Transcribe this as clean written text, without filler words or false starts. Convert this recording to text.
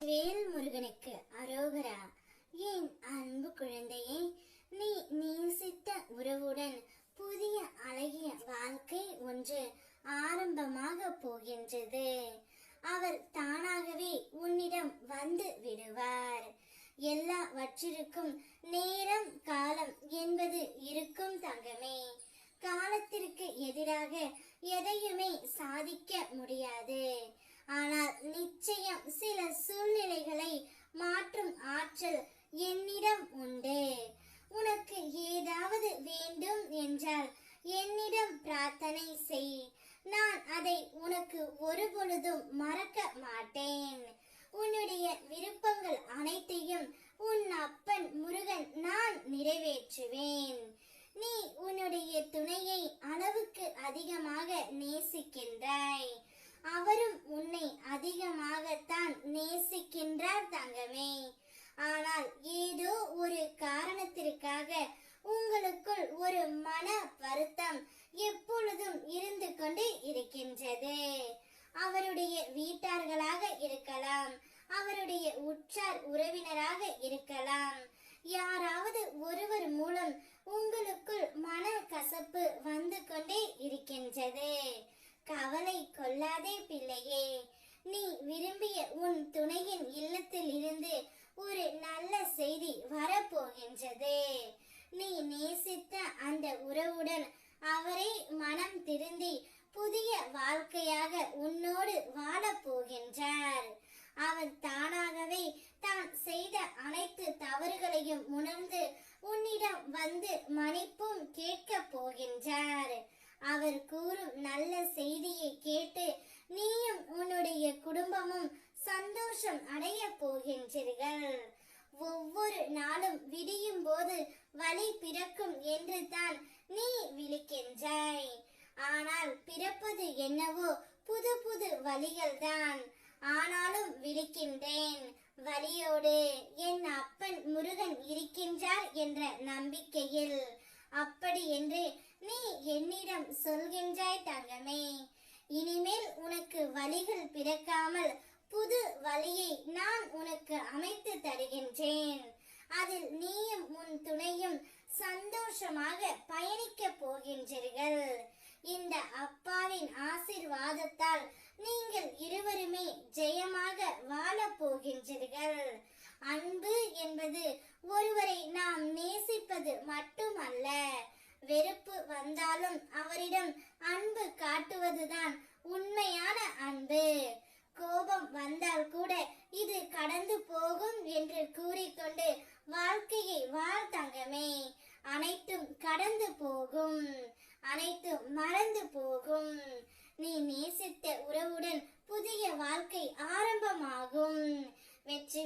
வெற்றிவேல் முருகனுக்கு அரோகரா. என் அன்பு குழந்தையே, நீ நேசித்த உறவுடன் புதிய அழகிய வாழ்க்கை ஒன்று ஆரம்பமாக போகின்றது. அவர் தானாகவே உன்னிடம் வந்து விடுவார். எல்லாவற்றிற்கும் நேரம் காலம் என்பது இருக்கும் தங்கமே. காலத்திற்கு எதிராக எதையுமே சாதிக்க முடியாது. ஆனால் நிச்சயம் சில சூழ்நிலைகளை மாற்றும் ஆற்றல் என்னிடம் உண்டு. உனக்கு ஏதாவது வேண்டும் என்றால் என்னிடம் பிரார்த்தனை செய். நான் அதை உனக்கு ஒருபொழுதும் மறக்க மாட்டேன். உன்னுடைய விருப்பங்கள் அனைத்தையும் உன் அப்பன் முருகன் நான் நிறைவேற்றுவேன். நீ உன்னுடைய துணையை அளவுக்கு அதிகமாக நேசிக்கின்றாய். அவரும் உன்னை அதிகமாகத்தான் நேசிக்கின்றார் தங்கமே. ஆனால் ஏதோ ஒரு காரணத்திற்காக உங்களுக்குள் ஒரு மன வருத்தம் எப்பொழுதும் இருந்து கொண்டு இருக்கின்றது. அவருடைய வீட்டார்களாக இருக்கலாம், அவருடைய உற்றார் உறவினராக இருக்கலாம். யாராவது ஒருவர் மூலம் உங்களுக்குள் மன கசப்பு வந்து கொண்டே இருக்கின்றது. கவலை கொள்ளாதே பிள்ளையே. நீ விரும்பிய உன் துணையின் இல்லத்தில் இருந்து ஒரு நல்ல செய்தி வரப்போகின்றது. நீ நேசித்த அந்த உறவுடன் அவரை மனம் திருந்தி புதிய வாழ்க்கையாக உன்னோடு வாழப் போகின்றார். அவர் தானாகவே தான் செய்த அனைத்து தவறுகளையும் உணர்ந்து உன்னிடம் வந்து மன்னிப்பும் கேட்க போகின்றார். அவர் கூறும் நல்ல செய்தியை கேட்டு நீயும் உன்னுடைய குடும்பமும் சந்தோஷம் அடைய போகின்றீர்கள். ஒவ்வொரு நாளும் விடியும் போது வழி பிறக்கும் என்று தான் நீ விழிக்கின்றாய். ஆனால் பிறப்பது என்னவோ புது புது வழிகள் தான். ஆனாலும் விழிக்கின்றேன். வழியோடு என் அப்பன் முருகன் இருக்கின்றார் என்ற நம்பிக்கையில். அப்படி என்று நீ என்னிடம் சொல்கின்றாய் தங்கமே. இனிமேல் உனக்கு வழிகள் பிறக்காமல் புது வழியை நான் உனக்கு அமைத்து தருகின்றேன். அதில் நீயும் உன் துணையும் சந்தோஷமாக பயணிக்க போகின்றீர்கள். இந்த அப்பாவின் ஆசீர்வாதத்தால் நீங்கள் இருவருமே ஜெயமாக வாழ போகின்றீர்கள். அன்பு என்பது ஒருவரை நாம் நேசிப்பது மட்டுமல்ல. வெறுப்பு வந்தாலும் அவரிடம் அன்பு காட்டுவதுதான் உண்மையான அன்பு. கோபம் வந்தால் கூட இது கடந்து போகும் என்று கூறிக்கொண்டு வாழ்க்கையை வாழ் தங்கமே. அனைத்தும் கடந்து போகும், அனைத்தும் மறந்து போகும். நீ நேசித்த உறவுடன் புதிய வாழ்க்கை ஆரம்பமாகும். வெற்றி